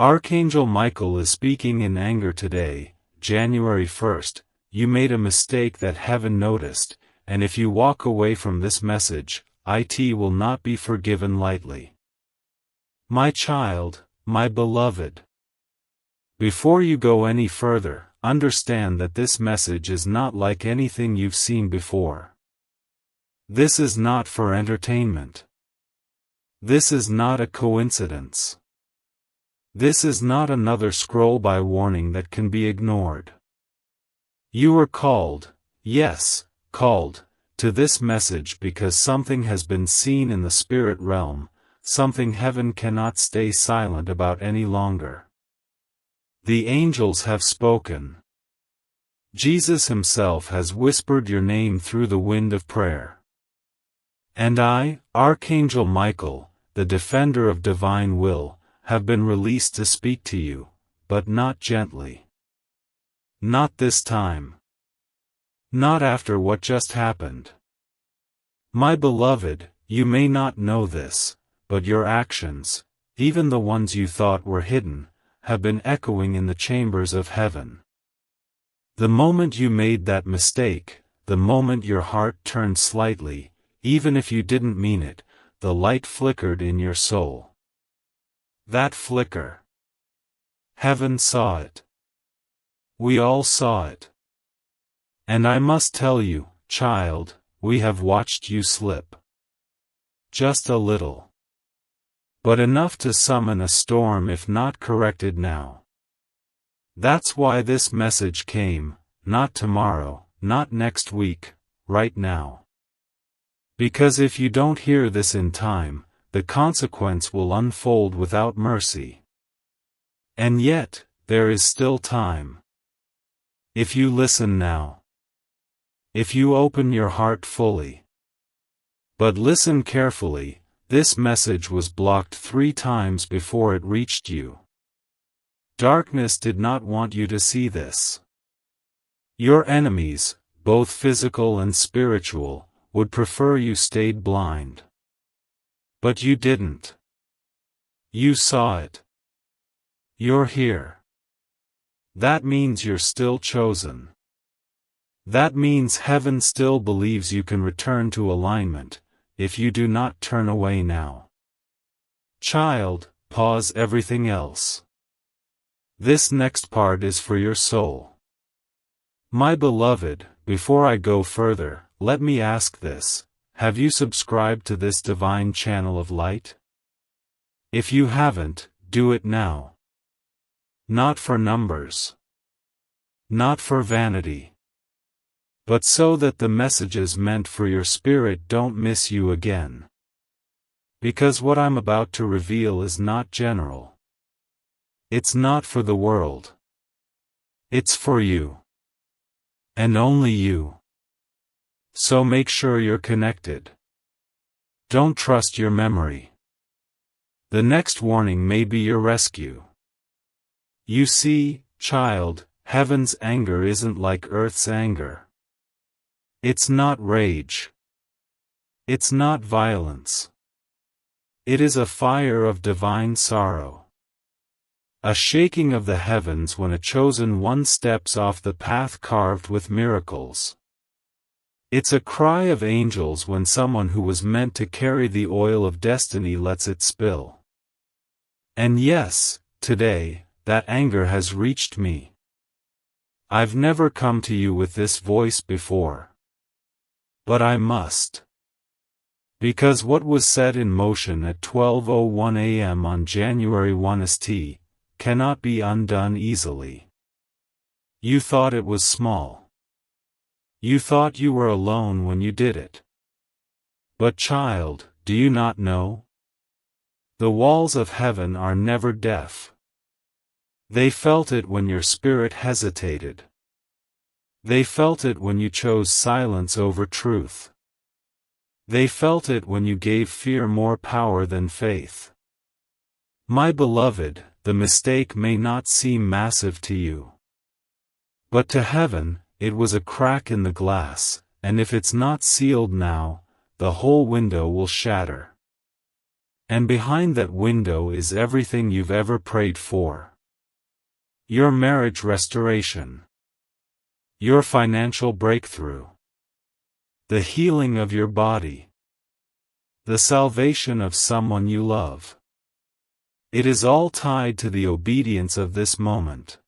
Archangel Michael is speaking in anger today, January 1st. You made a mistake that heaven noticed, and if you walk away from this message, it will not be forgiven lightly. My child, my beloved. Before you go any further, understand that this message is not like anything you've seen before. This is not for entertainment. This is not a coincidence. This is not another scroll-by warning that can be ignored. You were called, yes, called, to this message because something has been seen in the spirit realm, something heaven cannot stay silent about any longer. The angels have spoken. Jesus himself has whispered your name through the wind of prayer. And I, Archangel Michael, the defender of divine will, have been released to speak to you, but not gently. Not this time. Not after what just happened. My beloved, you may not know this, but your actions, even the ones you thought were hidden, have been echoing in the chambers of heaven. The moment you made that mistake, the moment your heart turned slightly, even if you didn't mean it, the light flickered in your soul. That flicker. Heaven saw it. We all saw it. And I must tell you, child, we have watched you slip. Just a little. But enough to summon a storm if not corrected now. That's why this message came, not tomorrow, not next week, right now. Because if you don't hear this in time, the consequence will unfold without mercy. And yet, there is still time. If you listen now. If you open your heart fully. But listen carefully, this message was blocked 3 times before it reached you. Darkness did not want you to see this. Your enemies, both physical and spiritual, would prefer you stayed blind. But you didn't. You saw it. You're here. That means you're still chosen. That means heaven still believes you can return to alignment, if you do not turn away now. Child, pause everything else. This next part is for your soul. My beloved, before I go further, let me ask this. Have you subscribed to this divine channel of light? If you haven't, do it now. Not for numbers. Not for vanity. But so that the messages meant for your spirit don't miss you again. Because what I'm about to reveal is not general. It's not for the world. It's for you. And only you. So make sure you're connected. Don't trust your memory. The next warning may be your rescue. You see, child, heaven's anger isn't like earth's anger. It's not rage. It's not violence. It is a fire of divine sorrow. A shaking of the heavens when a chosen one steps off the path carved with miracles. It's a cry of angels when someone who was meant to carry the oil of destiny lets it spill. And yes, today, that anger has reached me. I've never come to you with this voice before. But I must. Because what was set in motion at 12:01 a.m. on January 1 st. cannot be undone easily. You thought it was small. You thought you were alone when you did it. But child, do you not know? The walls of heaven are never deaf. They felt it when your spirit hesitated. They felt it when you chose silence over truth. They felt it when you gave fear more power than faith. My beloved, the mistake may not seem massive to you. But to heaven, it was a crack in the glass, and if it's not sealed now, the whole window will shatter. And behind that window is everything you've ever prayed for. Your marriage restoration. Your financial breakthrough. The healing of your body. The salvation of someone you love. It is all tied to the obedience of this moment.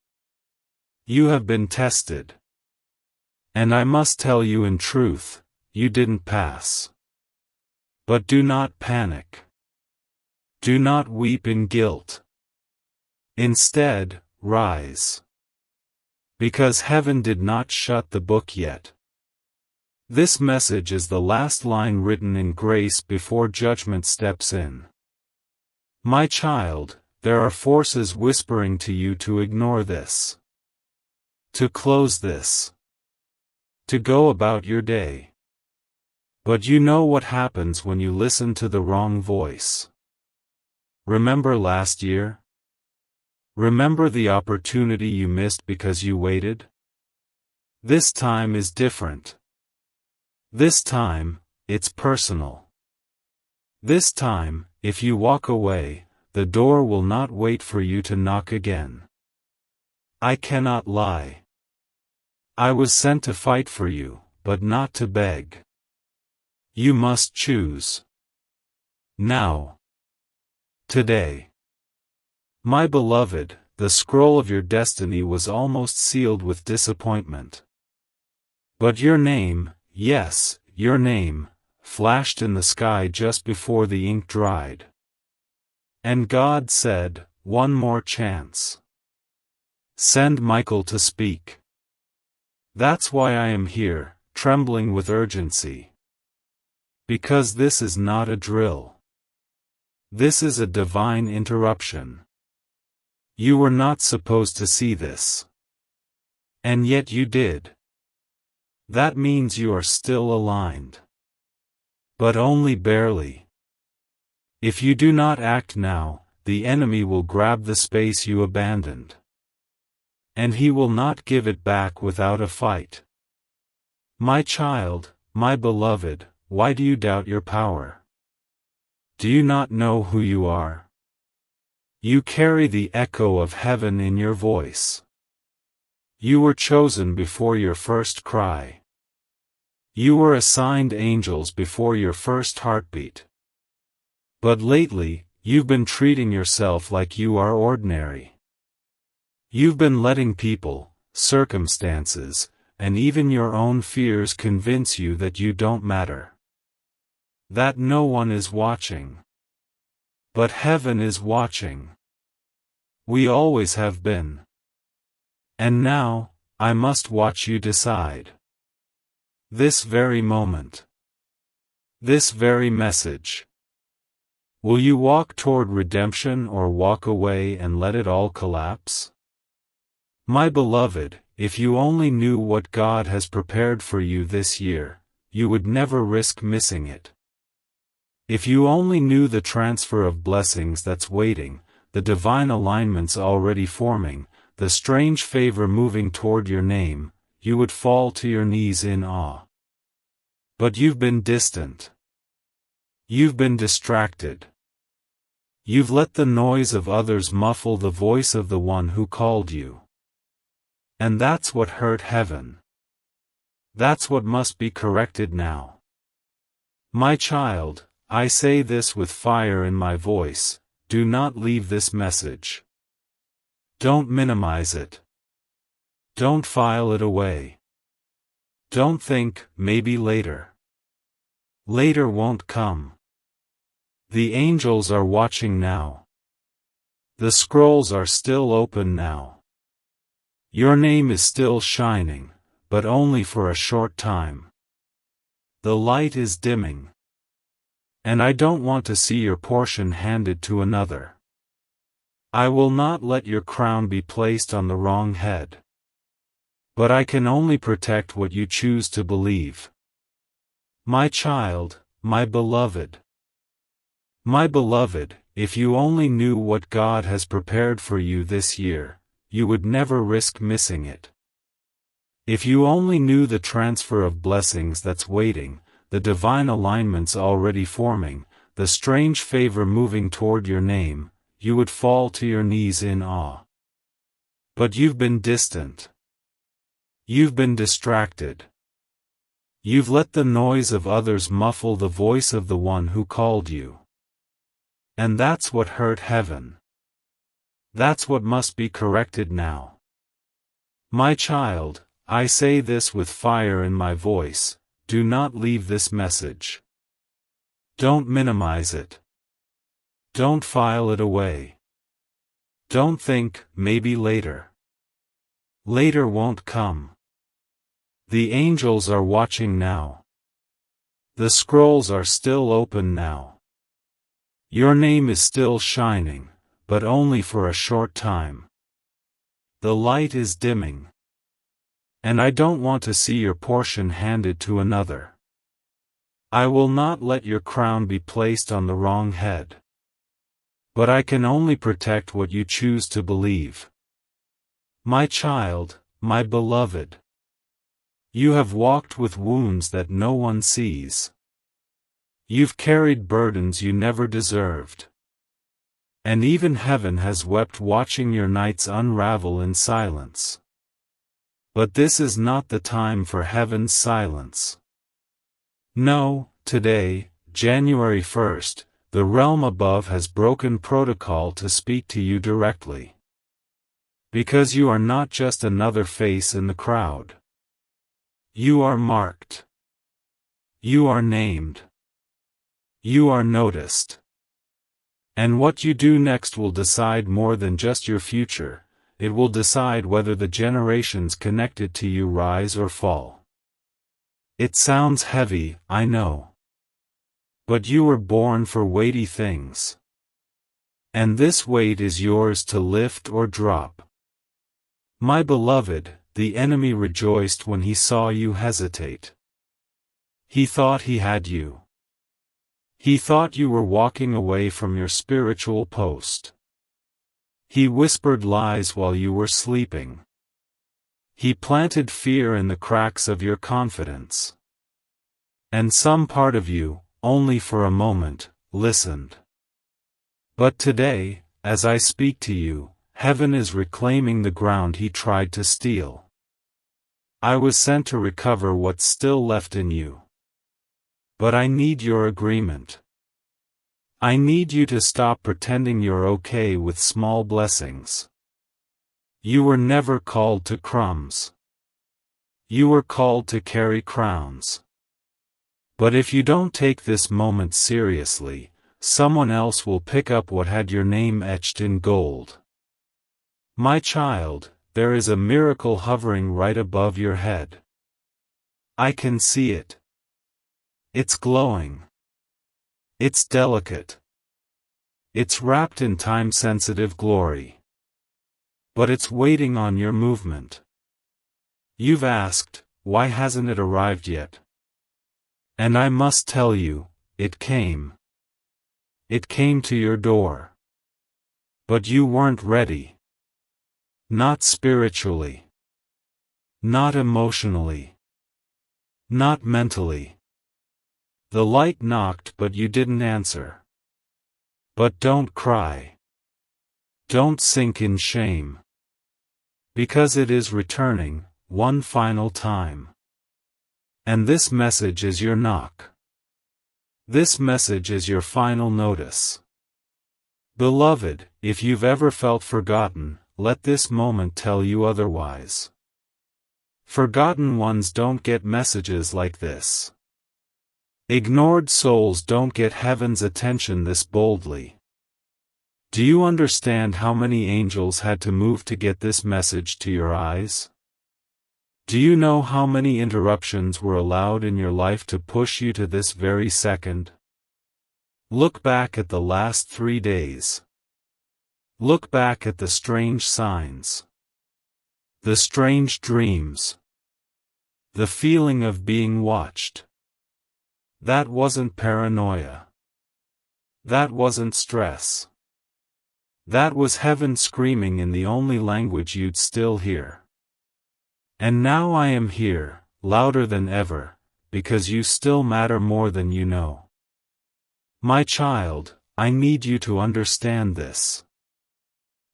You have been tested. And I must tell you in truth, you didn't pass. But do not panic. Do not weep in guilt. Instead, rise. Because heaven did not shut the book yet. This message is the last line written in grace before judgment steps in. My child, there are forces whispering to you to ignore this. To close this. To go about your day. But you know what happens when you listen to the wrong voice. Remember last year? Remember the opportunity you missed because you waited? This time is different. This time, it's personal. This time, if you walk away, the door will not wait for you to knock again. I cannot lie. I was sent to fight for you, but not to beg. You must choose. Now. Today. My beloved, the scroll of your destiny was almost sealed with disappointment. But your name, yes, your name, flashed in the sky just before the ink dried. And God said, one more chance. Send Michael to speak. That's why I am here, trembling with urgency. Because this is not a drill. This is a divine interruption. You were not supposed to see this. And yet you did. That means you are still aligned. But only barely. If you do not act now, the enemy will grab the space you abandoned. And he will not give it back without a fight. My child, my beloved, why do you doubt your power? Do you not know who you are? You carry the echo of heaven in your voice. You were chosen before your first cry. You were assigned angels before your first heartbeat. But lately, you've been treating yourself like you are ordinary. You've been letting people, circumstances, and even your own fears convince you that you don't matter. That no one is watching. But heaven is watching. We always have been. And now, I must watch you decide. This very moment. This very message. Will you walk toward redemption or walk away and let it all collapse? My beloved, if you only knew what God has prepared for you this year, you would never risk missing it. If you only knew the transfer of blessings that's waiting, the divine alignments already forming, the strange favor moving toward your name, you would fall to your knees in awe. But you've been distant. You've been distracted. You've let the noise of others muffle the voice of the one who called you. And that's what hurt heaven. That's what must be corrected now. My child, I say this with fire in my voice, do not leave this message. Don't minimize it. Don't file it away. Don't think, maybe later. Later won't come. The angels are watching now. The scrolls are still open now. Your name is still shining, but only for a short time. The light is dimming. And I don't want to see your portion handed to another. I will not let your crown be placed on the wrong head. But I can only protect what you choose to believe. My child, my beloved. My beloved, if you only knew what God has prepared for you this year, you would never risk missing it. If you only knew the transfer of blessings that's waiting, the divine alignments already forming, the strange favor moving toward your name, you would fall to your knees in awe. But you've been distant. You've been distracted. You've let the noise of others muffle the voice of the one who called you. And that's what hurt heaven. That's what must be corrected now. My child, I say this with fire in my voice, do not leave this message. Don't minimize it. Don't file it away. Don't think, maybe later. Later won't come. The angels are watching now. The scrolls are still open now. Your name is still shining, but only for a short time. The light is dimming. And I don't want to see your portion handed to another. I will not let your crown be placed on the wrong head. But I can only protect what you choose to believe. My child, my beloved. You have walked with wounds that no one sees. You've carried burdens you never deserved. And even heaven has wept watching your nights unravel in silence. But this is not the time for heaven's silence. No, today, January 1st, the realm above has broken protocol to speak to you directly. Because you are not just another face in the crowd. You are marked. You are named. You are noticed. And what you do next will decide more than just your future, it will decide whether the generations connected to you rise or fall. It sounds heavy, I know. But you were born for weighty things. And this weight is yours to lift or drop. My beloved, the enemy rejoiced when he saw you hesitate. He thought he had you. He thought you were walking away from your spiritual post. He whispered lies while you were sleeping. He planted fear in the cracks of your confidence. And some part of you, only for a moment, listened. But today, as I speak to you, heaven is reclaiming the ground he tried to steal. I was sent to recover what's still left in you. But I need your agreement. I need you to stop pretending you're okay with small blessings. You were never called to crumbs. You were called to carry crowns. But if you don't take this moment seriously, someone else will pick up what had your name etched in gold. My child, there is a miracle hovering right above your head. I can see it. It's glowing. It's delicate. It's wrapped in time-sensitive glory. But it's waiting on your movement. You've asked, why hasn't it arrived yet? And I must tell you, it came. It came to your door. But you weren't ready. Not spiritually. Not emotionally. Not mentally. The light knocked but you didn't answer. But don't cry. Don't sink in shame. Because it is returning, one final time. And this message is your knock. This message is your final notice. Beloved, if you've ever felt forgotten, let this moment tell you otherwise. Forgotten ones don't get messages like this. Ignored souls don't get heaven's attention this boldly. Do you understand how many angels had to move to get this message to your eyes? Do you know how many interruptions were allowed in your life to push you to this very second? Look back at the last 3 days. Look back at the strange signs. The strange dreams. The feeling of being watched. That wasn't paranoia. That wasn't stress. That was heaven screaming in the only language you'd still hear. And now I am here, louder than ever, because you still matter more than you know. My child, I need you to understand this.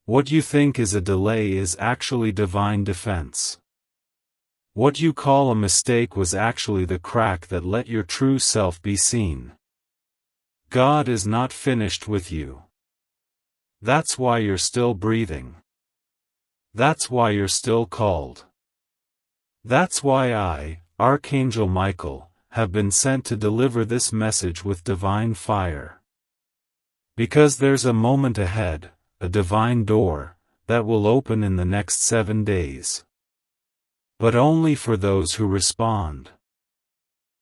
What you think is a delay is actually divine defense. What you call a mistake was actually the crack that let your true self be seen. God is not finished with you. That's why you're still breathing. That's why you're still called. That's why I, Archangel Michael, have been sent to deliver this message with divine fire. Because there's a moment ahead, a divine door, that will open in the next 7 days. But only for those who respond.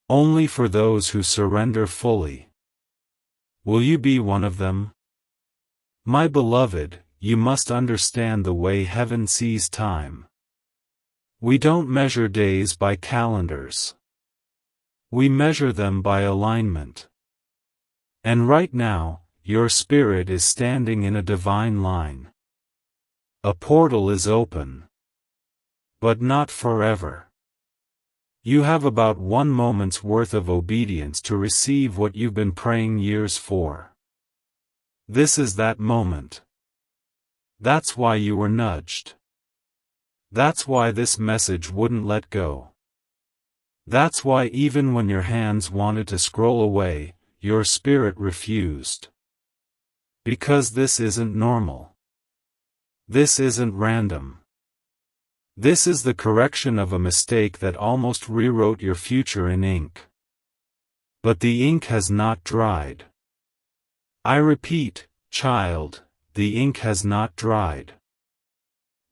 Only for those who surrender fully. Will you be one of them? My beloved, you must understand the way heaven sees time. We don't measure days by calendars. We measure them by alignment. And right now, your spirit is standing in a divine line. A portal is open. But not forever. You have about 1 moment's worth of obedience to receive what you've been praying years for. This is that moment. That's why you were nudged. That's why this message wouldn't let go. That's why even when your hands wanted to scroll away, your spirit refused. Because this isn't normal. This isn't random. This is the correction of a mistake that almost rewrote your future in ink. But the ink has not dried. I repeat, child, the ink has not dried.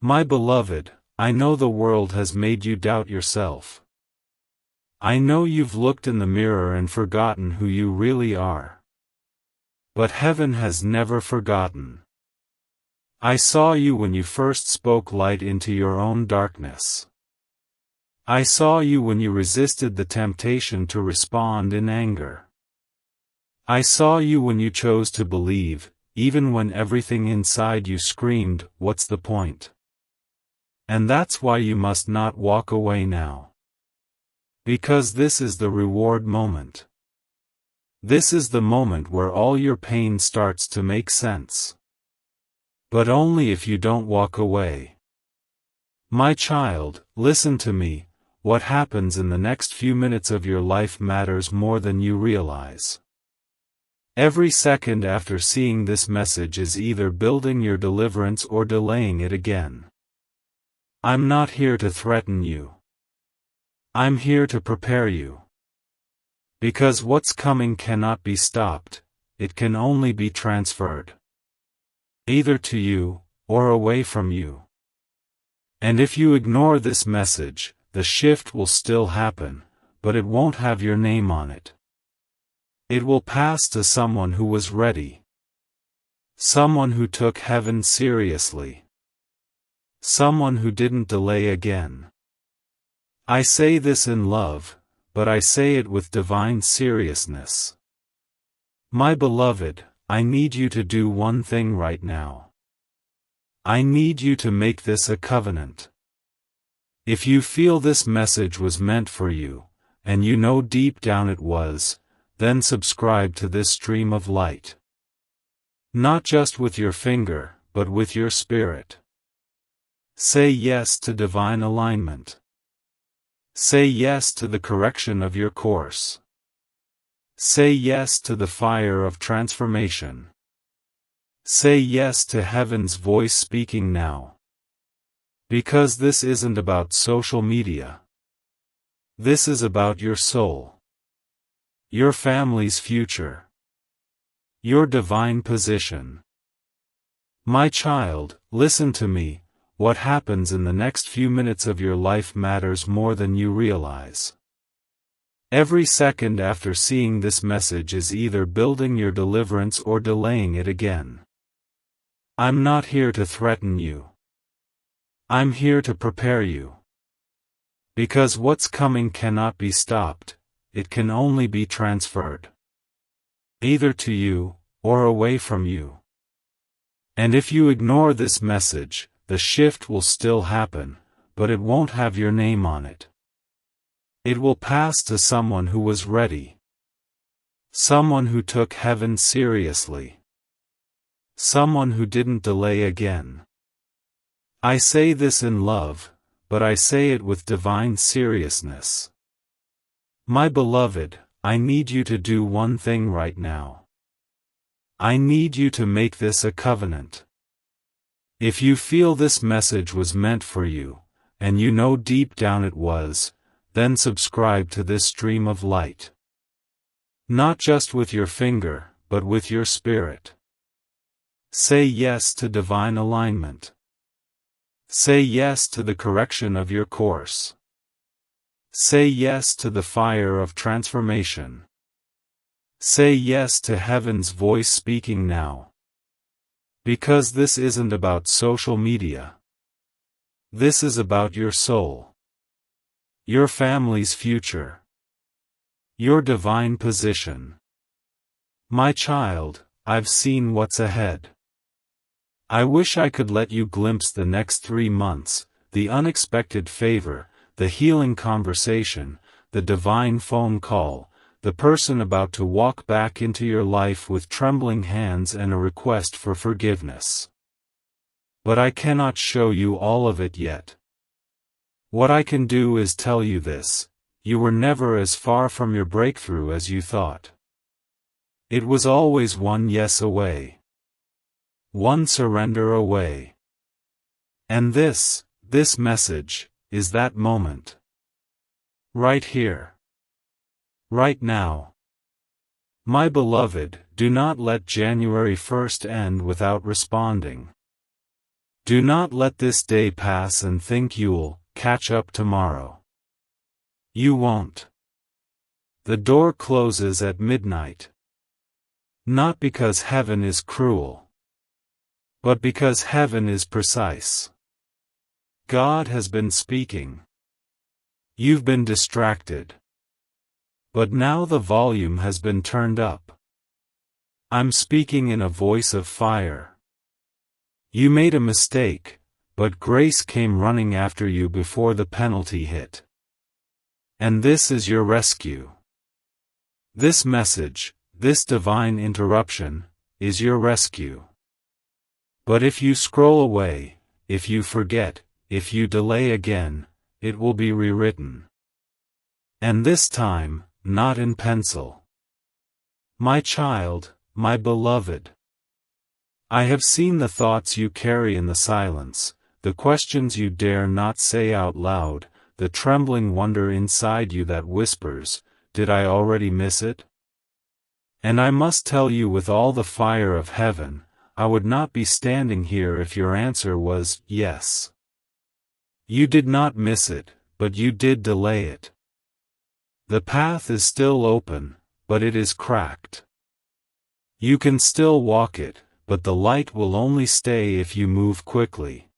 My beloved, I know the world has made you doubt yourself. I know you've looked in the mirror and forgotten who you really are. But heaven has never forgotten. I saw you when you first spoke light into your own darkness. I saw you when you resisted the temptation to respond in anger. I saw you when you chose to believe, even when everything inside you screamed, "What's the point?" And that's why you must not walk away now. Because this is the reward moment. This is the moment where all your pain starts to make sense. But only if you don't walk away. My child, listen to me, what happens in the next few minutes of your life matters more than you realize. Every second after seeing this message is either building your deliverance or delaying it again. I'm not here to threaten you. I'm here to prepare you. Because what's coming cannot be stopped, it can only be transferred. Either to you, or away from you. And if you ignore this message, the shift will still happen, but it won't have your name on it. It will pass to someone who was ready. Someone who took heaven seriously. Someone who didn't delay again. I say this in love, but I say it with divine seriousness. My beloved, I need you to do one thing right now. I need you to make this a covenant. If you feel this message was meant for you, and you know deep down it was, then subscribe to this stream of light. Not just with your finger, but with your spirit. Say yes to divine alignment. Say yes to the correction of your course. Say yes to the fire of transformation. Say yes to heaven's voice speaking now. Because this isn't about social media. This is about your soul. Your family's future. Your divine position. My child, listen to me, what happens in the next few minutes of your life matters more than you realize. Every second after seeing this message is either building your deliverance or delaying it again. I'm not here to threaten you. I'm here to prepare you. Because what's coming cannot be stopped, it can only be transferred. Either to you, or away from you. And if you ignore this message, the shift will still happen, but it won't have your name on it. It will pass to someone who was ready. Someone who took heaven seriously. Someone who didn't delay again. I say this in love, but I say it with divine seriousness. My beloved, I need you to do one thing right now. I need you to make this a covenant. If you feel this message was meant for you, and you know deep down it was, then subscribe to this stream of light. Not just with your finger, but with your spirit. Say yes to divine alignment. Say yes to the correction of your course. Say yes to the fire of transformation. Say yes to heaven's voice speaking now. Because this isn't about social media. This is about your soul. Your family's future. Your divine position. My child, I've seen what's ahead. I wish I could let you glimpse the next 3 months, the unexpected favor, the healing conversation, the divine phone call, the person about to walk back into your life with trembling hands and a request for forgiveness. But I cannot show you all of it yet. What I can do is tell you this: you were never as far from your breakthrough as you thought. It was always one yes away. One surrender away. And this message, is that moment. Right here. Right now. My beloved, do not let January 1st end without responding. Do not let this day pass and think you'll catch up tomorrow. You won't. The door closes at midnight. Not because heaven is cruel, but because heaven is precise. God has been speaking. You've been distracted. But now the volume has been turned up. I'm speaking in a voice of fire. You made a mistake, but grace came running after you before the penalty hit. And this is your rescue. This message, this divine interruption, is your rescue. But if you scroll away, if you forget, if you delay again, it will be rewritten. And this time, not in pencil. My child, my beloved. I have seen the thoughts you carry in the silence, the questions you dare not say out loud, the trembling wonder inside you that whispers, "Did I already miss it?" And I must tell you with all the fire of heaven, I would not be standing here if your answer was yes. You did not miss it, but you did delay it. The path is still open, but it is cracked. You can still walk it, but the light will only stay if you move quickly.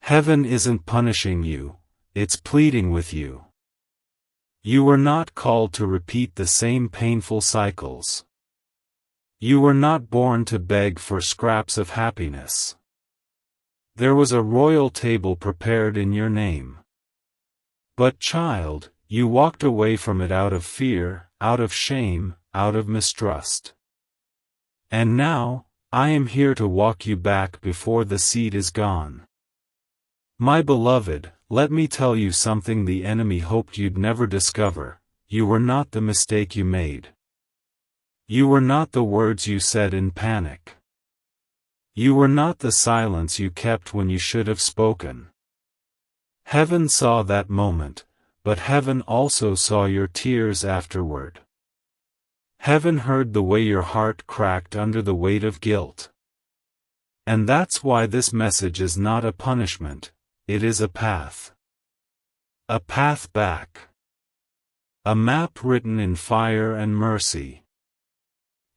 Heaven isn't punishing you, it's pleading with you. You were not called to repeat the same painful cycles. You were not born to beg for scraps of happiness. There was a royal table prepared in your name. But child, you walked away from it out of fear, out of shame, out of mistrust. And now, I am here to walk you back before the seed is gone. My beloved, let me tell you something the enemy hoped you'd never discover: you were not the mistake you made. You were not the words you said in panic. You were not the silence you kept when you should have spoken. Heaven saw that moment, but heaven also saw your tears afterward. Heaven heard the way your heart cracked under the weight of guilt. And that's why this message is not a punishment, it is a path. A path back. A map written in fire and mercy.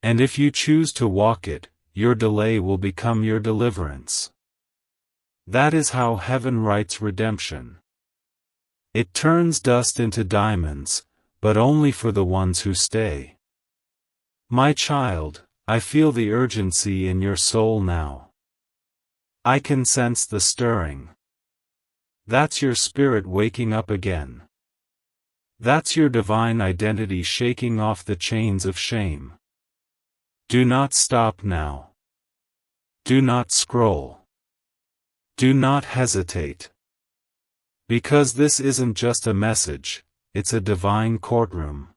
And if you choose to walk it, your delay will become your deliverance. That is how heaven writes redemption. It turns dust into diamonds, but only for the ones who stay. My child, I feel the urgency in your soul now. I can sense the stirring. That's your spirit waking up again. That's your divine identity shaking off the chains of shame. Do not stop now. Do not scroll. Do not hesitate. Because this isn't just a message, it's a divine courtroom.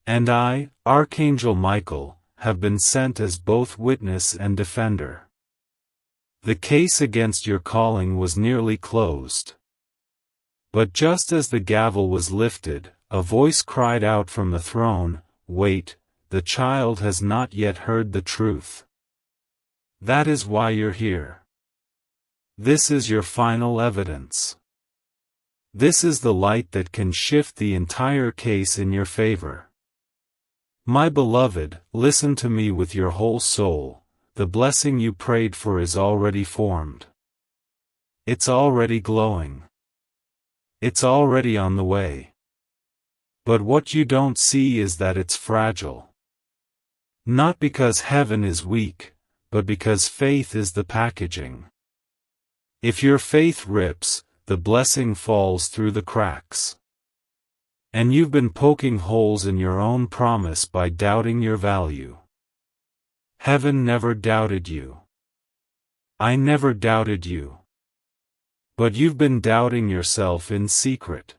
And I, Archangel Michael, have been sent as both witness and defender. The case against your calling was nearly closed. But just as the gavel was lifted, a voice cried out from the throne, "Wait, the child has not yet heard the truth." That is why you're here. This is your final evidence. This is the light that can shift the entire case in your favor. My beloved, listen to me with your whole soul. The blessing you prayed for is already formed. It's already glowing. It's already on the way. But what you don't see is that it's fragile. Not because heaven is weak, but because faith is the packaging. If your faith rips, the blessing falls through the cracks. And you've been poking holes in your own promise by doubting your value. Heaven never doubted you. I never doubted you. But you've been doubting yourself in secret.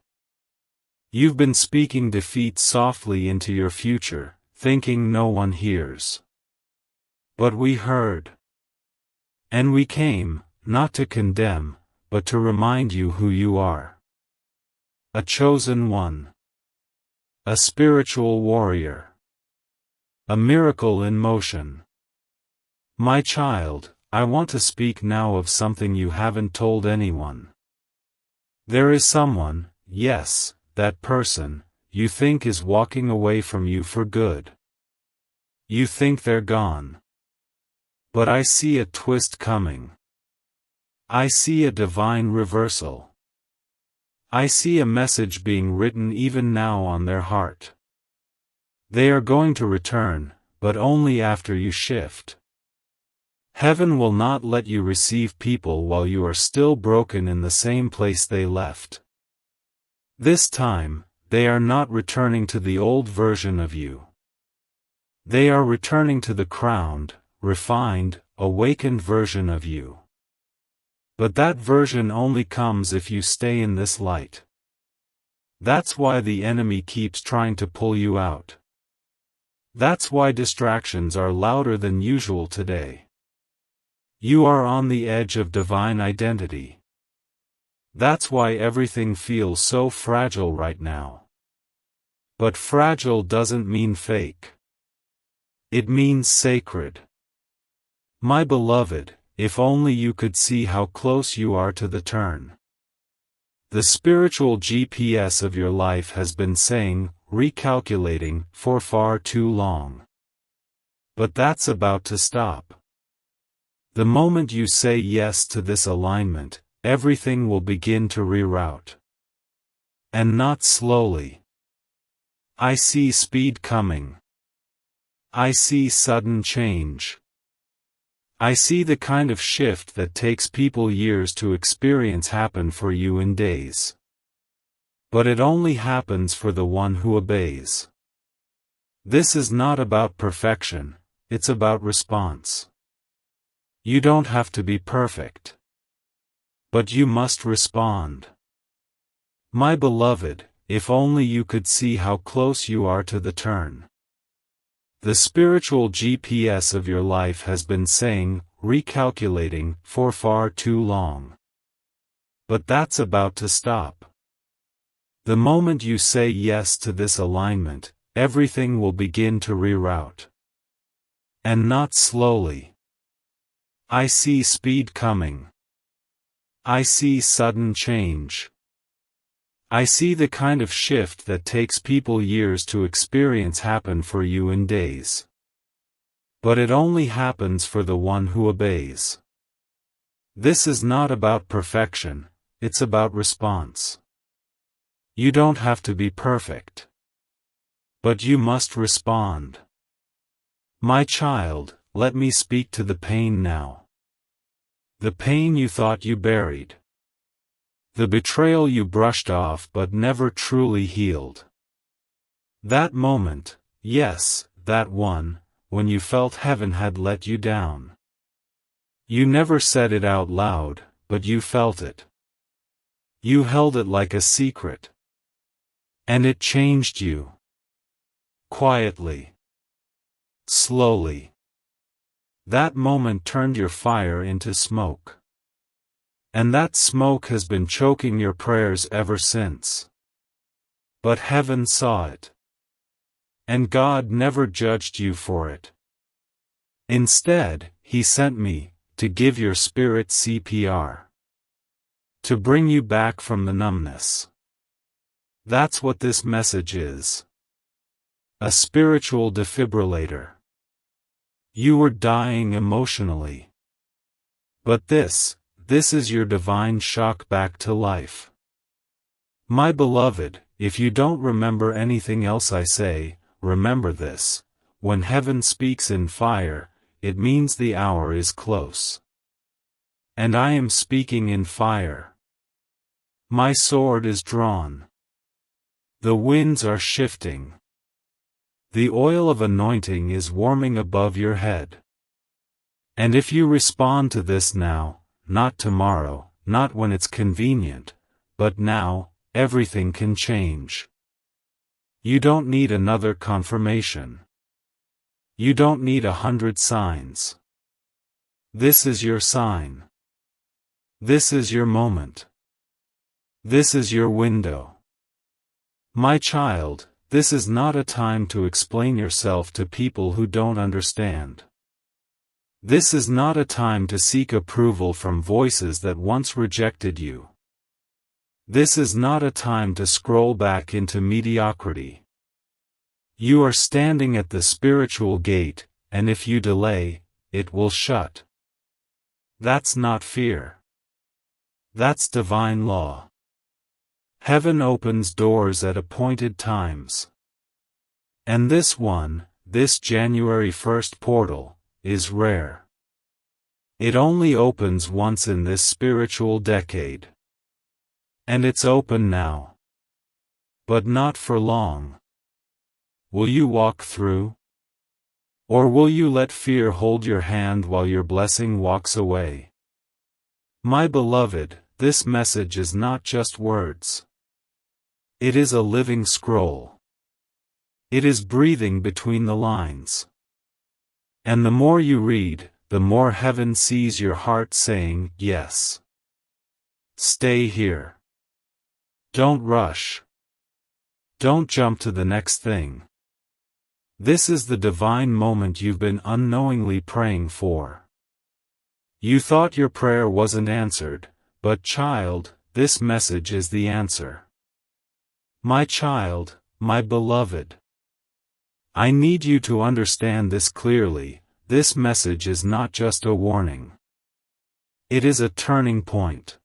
You've been speaking defeat softly into your future, thinking no one hears. But we heard. And we came, not to condemn, but to remind you who you are. A chosen one. A spiritual warrior. A miracle in motion. My child, I want to speak now of something you haven't told anyone. There is someone, yes, that person, you think is walking away from you for good. You think they're gone. But I see a twist coming. I see a divine reversal. I see a message being written even now on their heart. They are going to return, but only after you shift. Heaven will not let you receive people while you are still broken in the same place they left. This time, they are not returning to the old version of you. They are returning to the crowned, refined, awakened version of you. But that version only comes if you stay in this light. That's why the enemy keeps trying to pull you out. That's why distractions are louder than usual today. You are on the edge of divine identity. That's why everything feels so fragile right now. But fragile doesn't mean fake. It means sacred. My beloved, if only you could see how close you are to the turn. The spiritual GPS of your life has been saying, recalculating, for far too long. But that's about to stop. The moment you say yes to this alignment, everything will begin to reroute. And not slowly. I see speed coming. I see sudden change. I see the kind of shift that takes people years to experience happen for you in days. But it only happens for the one who obeys. This is not about perfection, it's about response. You don't have to be perfect. But you must respond. My beloved, if only you could see how close you are to the turn. The spiritual GPS of your life has been saying, recalculating, for far too long. But that's about to stop. The moment you say yes to this alignment, everything will begin to reroute. And not slowly. I see speed coming. I see sudden change. I see the kind of shift that takes people years to experience happen for you in days. But it only happens for the one who obeys. This is not about perfection, it's about response. You don't have to be perfect. But you must respond. My child, let me speak to the pain now. The pain you thought you buried. The betrayal you brushed off but never truly healed. That moment, yes, that one, when you felt heaven had let you down. You never said it out loud, but you felt it. You held it like a secret. And it changed you. Quietly. Slowly. That moment turned your fire into smoke. And that smoke has been choking your prayers ever since. But heaven saw it. And God never judged you for it. Instead, He sent me, to give your spirit CPR. To bring you back from the numbness. That's what this message is. A spiritual defibrillator. You were dying emotionally. But this is your divine shock back to life. My beloved, if you don't remember anything else I say, remember this: when heaven speaks in fire, it means the hour is close. And I am speaking in fire. My sword is drawn. The winds are shifting. The oil of anointing is warming above your head. And if you respond to this now, not tomorrow, not when it's convenient, but now, everything can change. You don't need another confirmation. You don't need 100 signs. This is your sign. This is your moment. This is your window. My child, this is not a time to explain yourself to people who don't understand. This is not a time to seek approval from voices that once rejected you. This is not a time to scroll back into mediocrity. You are standing at the spiritual gate, and if you delay, it will shut. That's not fear. That's divine law. Heaven opens doors at appointed times. And this one, this January 1st portal, is rare. It only opens once in this spiritual decade. And it's open now. But not for long. Will you walk through? Or will you let fear hold your hand while your blessing walks away? My beloved, this message is not just words. It is a living scroll. It is breathing between the lines. And the more you read, the more heaven sees your heart saying, yes. Stay here. Don't rush. Don't jump to the next thing. This is the divine moment you've been unknowingly praying for. You thought your prayer wasn't answered, but child, this message is the answer. My child, my beloved. I need you to understand this clearly. This message is not just a warning. It is a turning point.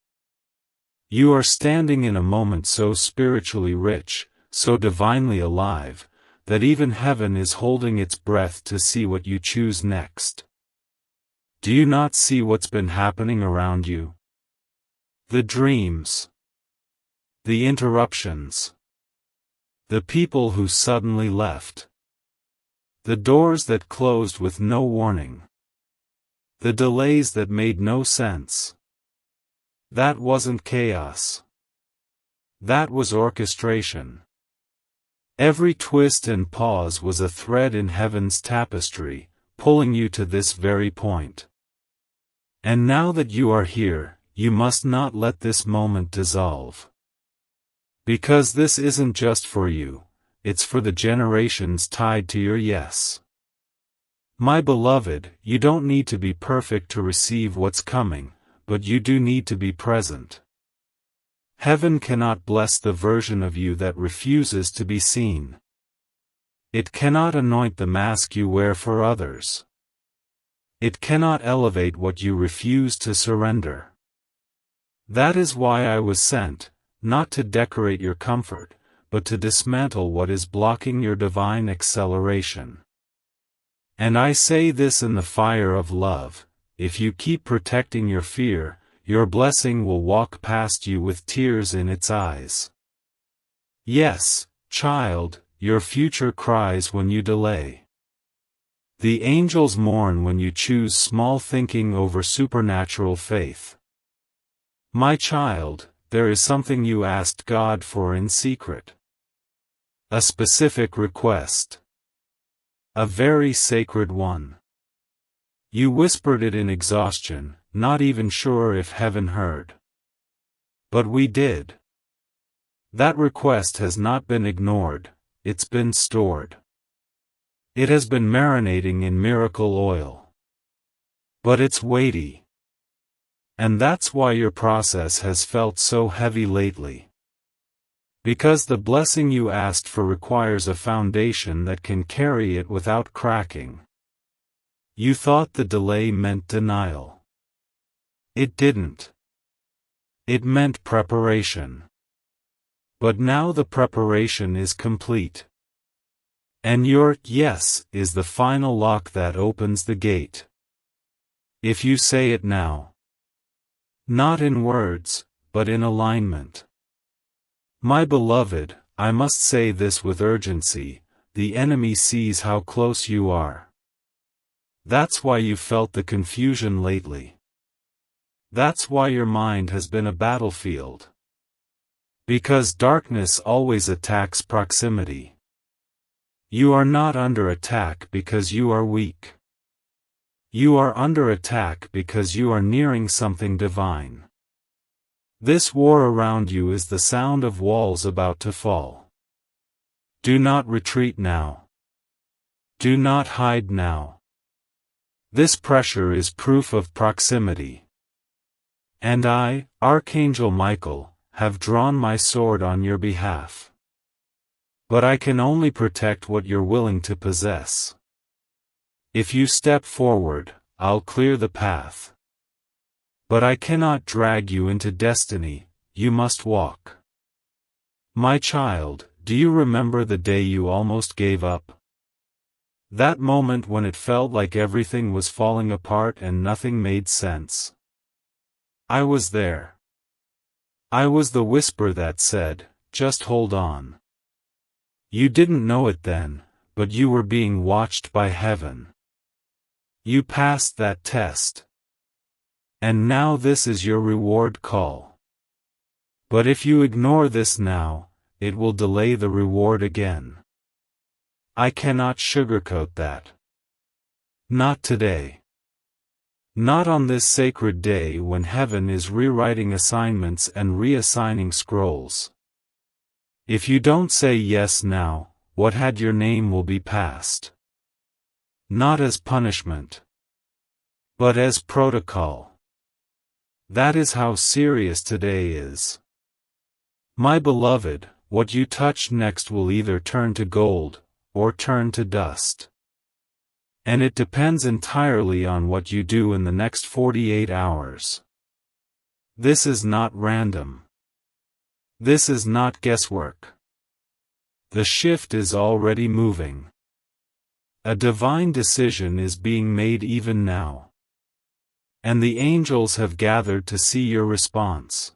You are standing in a moment so spiritually rich, so divinely alive, that even heaven is holding its breath to see what you choose next. Do you not see what's been happening around you? The dreams. The interruptions. The people who suddenly left. The doors that closed with no warning. The delays that made no sense. That wasn't chaos. That was orchestration. Every twist and pause was a thread in heaven's tapestry, pulling you to this very point. And now that you are here, you must not let this moment dissolve. Because this isn't just for you, it's for the generations tied to your yes. My beloved, you don't need to be perfect to receive what's coming, but you do need to be present. Heaven cannot bless the version of you that refuses to be seen. It cannot anoint the mask you wear for others. It cannot elevate what you refuse to surrender. That is why I was sent, not to decorate your comfort, but to dismantle what is blocking your divine acceleration. And I say this in the fire of love: if you keep protecting your fear, your blessing will walk past you with tears in its eyes. Yes, child, your future cries when you delay. The angels mourn when you choose small thinking over supernatural faith. My child, there is something you asked God for in secret. A specific request. A very sacred one. You whispered it in exhaustion, not even sure if heaven heard. But we did. That request has not been ignored, it's been stored. It has been marinating in miracle oil. But it's weighty. And that's why your process has felt so heavy lately. Because the blessing you asked for requires a foundation that can carry it without cracking. You thought the delay meant denial. It didn't. It meant preparation. But now the preparation is complete. And your yes is the final lock that opens the gate. If you say it now. Not in words, but in alignment. My beloved, I must say this with urgency, the enemy sees how close you are. That's why you felt the confusion lately. That's why your mind has been a battlefield. Because darkness always attacks proximity. You are not under attack because you are weak. You are under attack because you are nearing something divine. This war around you is the sound of walls about to fall. Do not retreat now. Do not hide now. This pressure is proof of proximity. And I, Archangel Michael, have drawn my sword on your behalf. But I can only protect what you're willing to possess. If you step forward, I'll clear the path. But I cannot drag you into destiny, you must walk. My child, do you remember the day you almost gave up? That moment when it felt like everything was falling apart and nothing made sense. I was there. I was the whisper that said, just hold on. You didn't know it then, but you were being watched by heaven. You passed that test. And now this is your reward call. But if you ignore this now, it will delay the reward again. I cannot sugarcoat that. Not today. Not on this sacred day when heaven is rewriting assignments and reassigning scrolls. If you don't say yes now, what had your name will be passed. Not as punishment, but as protocol. That is how serious today is. My beloved, what you touch next will either turn to gold, or turn to dust. And it depends entirely on what you do in the next 48 hours. This is not random. This is not guesswork. The shift is already moving. A divine decision is being made even now. And the angels have gathered to see your response.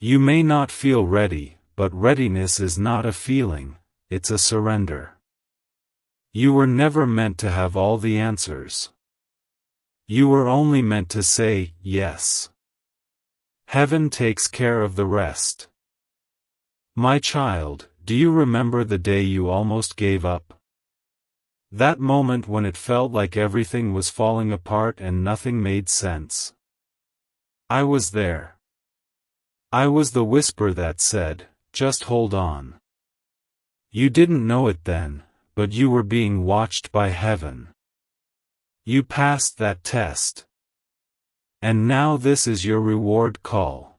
You may not feel ready, but readiness is not a feeling, it's a surrender. You were never meant to have all the answers. You were only meant to say, yes. Heaven takes care of the rest. My child, do you remember the day you almost gave up? That moment when it felt like everything was falling apart and nothing made sense. I was there. I was the whisper that said, just hold on. You didn't know it then, but you were being watched by heaven. You passed that test. And now this is your reward call.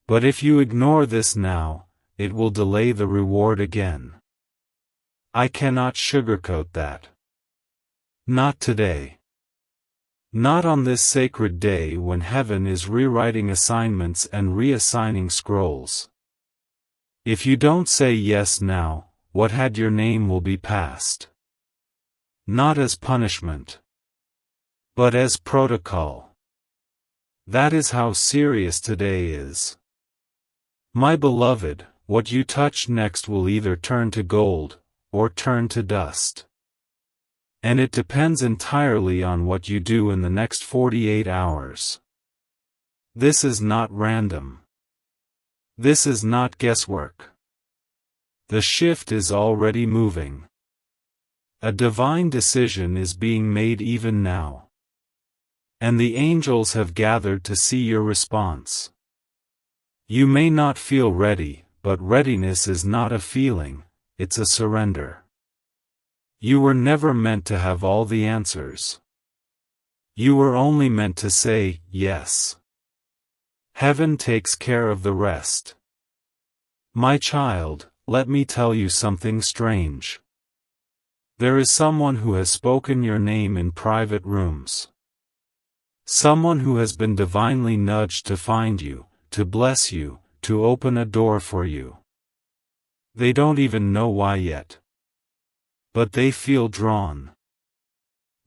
But if you ignore this now, it will delay the reward again. I cannot sugarcoat that. Not today. Not on this sacred day when heaven is rewriting assignments and reassigning scrolls. If you don't say yes now, what had your name will be passed. Not as punishment, but as protocol. That is how serious today is. My beloved, what you touch next will either turn to gold, or turn to dust. And it depends entirely on what you do in the next 48 hours. This is not random. This is not guesswork. The shift is already moving. A divine decision is being made even now. And the angels have gathered to see your response. You may not feel ready, but readiness is not a feeling, it's a surrender. You were never meant to have all the answers. You were only meant to say, yes. Heaven takes care of the rest. My child, let me tell you something strange. There is someone who has spoken your name in private rooms. Someone who has been divinely nudged to find you, to bless you, to open a door for you. They don't even know why yet. But they feel drawn.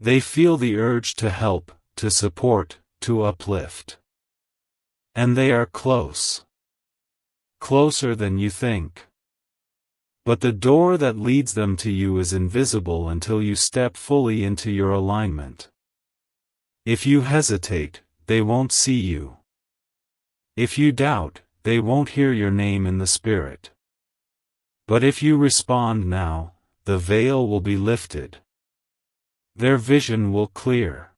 They feel the urge to help, to support, to uplift. And they are close. Closer than you think. But the door that leads them to you is invisible until you step fully into your alignment. If you hesitate, they won't see you. If you doubt, they won't hear your name in the spirit. But if you respond now, the veil will be lifted. Their vision will clear.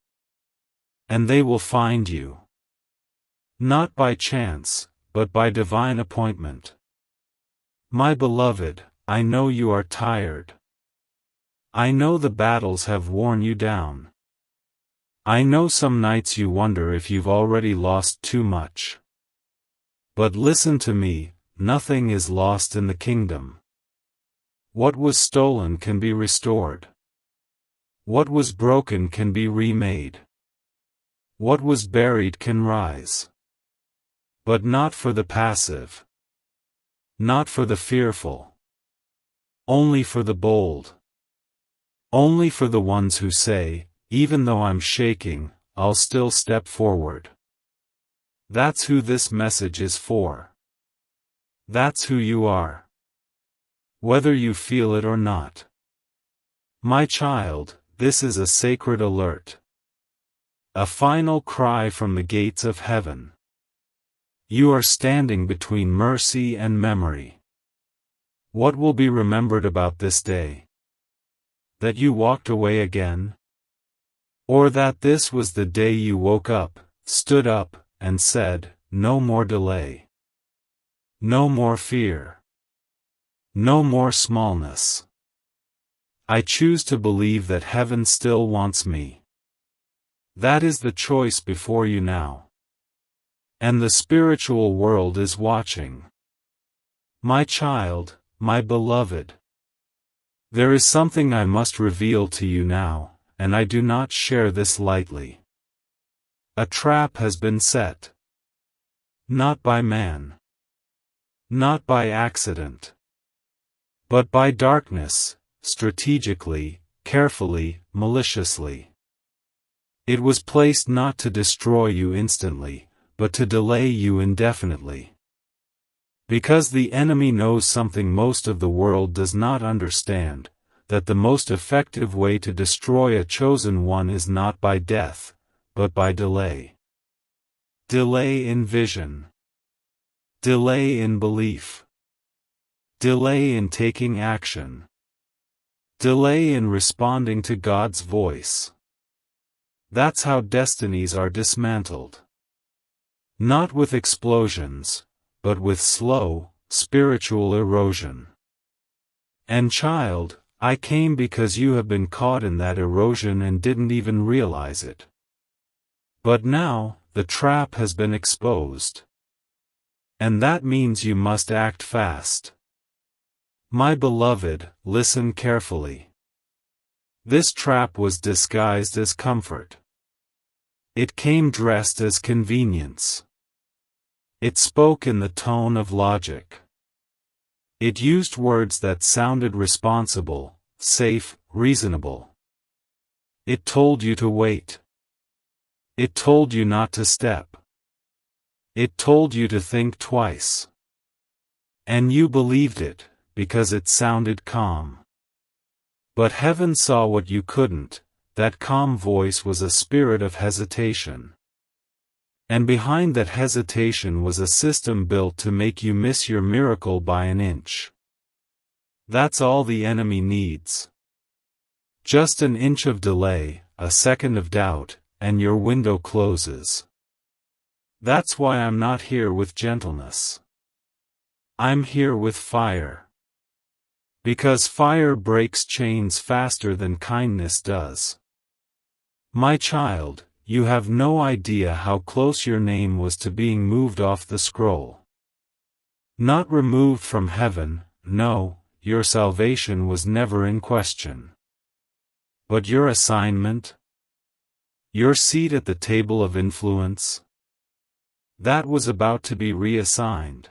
And they will find you. Not by chance, but by divine appointment. My beloved, I know you are tired. I know the battles have worn you down. I know some nights you wonder if you've already lost too much. But listen to me, nothing is lost in the kingdom. What was stolen can be restored. What was broken can be remade. What was buried can rise. But not for the passive. Not for the fearful. Only for the bold. Only for the ones who say, even though I'm shaking, I'll still step forward. That's who this message is for. That's who you are. Whether you feel it or not. My child, this is a sacred alert. A final cry from the gates of heaven. You are standing between mercy and memory. What will be remembered about this day? That you walked away again? Or that this was the day you woke up, stood up, and said, no more delay. No more fear. No more smallness. I choose to believe that heaven still wants me. That is the choice before you now. And the spiritual world is watching. My child, my beloved. There is something I must reveal to you now, and I do not share this lightly. A trap has been set. Not by man. Not by accident. But by darkness, strategically, carefully, maliciously. It was placed not to destroy you instantly, but to delay you indefinitely. Because the enemy knows something most of the world does not understand, that the most effective way to destroy a chosen one is not by death, but by delay. Delay in vision. Delay in belief. Delay in taking action. Delay in responding to God's voice. That's how destinies are dismantled. Not with explosions, but with slow, spiritual erosion. And child, I came because you have been caught in that erosion and didn't even realize it. But now, the trap has been exposed. And that means you must act fast. My beloved, listen carefully. This trap was disguised as comfort. It came dressed as convenience. It spoke in the tone of logic. It used words that sounded responsible, safe, reasonable. It told you to wait. It told you not to step. It told you to think twice. And you believed it, because it sounded calm. But heaven saw what you couldn't. That calm voice was a spirit of hesitation. And behind that hesitation was a system built to make you miss your miracle by an inch. That's all the enemy needs. Just an inch of delay, a second of doubt, and your window closes. That's why I'm not here with gentleness. I'm here with fire. Because fire breaks chains faster than kindness does. My child, you have no idea how close your name was to being moved off the scroll. Not removed from heaven, no, your salvation was never in question. But your assignment? Your seat at the table of influence? That was about to be reassigned.